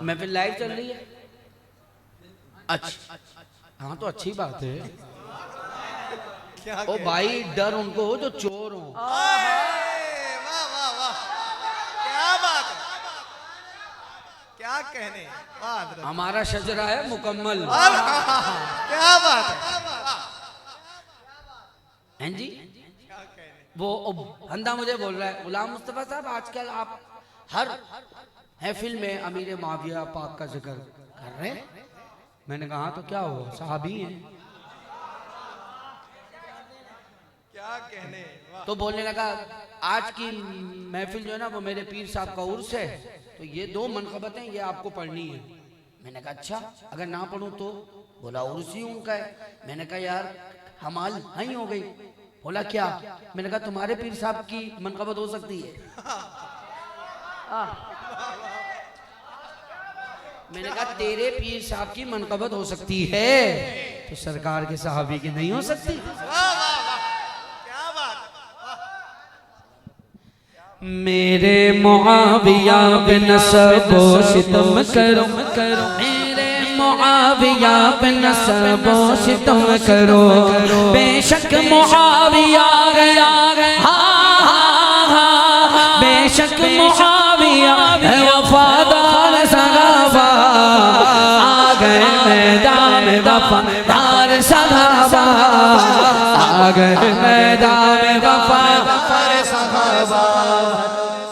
महफिल लाइव चल रही है। अच्छा हाँ तो अच्छी बात है। ओ भाई डर उनको हो जो चोर हो। वाह वाह वाह, क्या बात है, क्या कहने। वाह हमारा शजरा है मुकम्मल। क्या बात है हैं जी। वो बंदा मुझे बोल रहा है गुलाम मुस्तफा साहब आजकल आप हर महफिल में अमीर माविया पाक का जिक्र कर रहे हैं। मैंने कहा तो क्या हुआ, साहबी हैं। क्या कहने। तो बोलने लगा आज की महफिल जो है ना वो मेरे पीर साहब का उर्स है, तो ये 2 मनकबतें ये आपको पढ़नी है। मैंने कहा अच्छा अगर ना पढ़ूं तो? बोला उर्स ही उनका है। मैंने कहा यार हमाल हई हो गई। बोला क्या? मैंने कहा तुम्हारे पीर साहब की मनकबत हो सकती है? मैंने कहा तेरे पीर साहब की मनकबत हो सकती है तो सरकार के साहबी की नहीं हो सकती? क्या बात। मेरे मुआविया पे नसबो सितम करो, मेरे मुआविया पे नसबो सितम करो, बेशक मुआविया गया, बेशक मुआविया है वफादार सहाबा, आ गए मैदान वफादार सहाबा, आ गए मैदान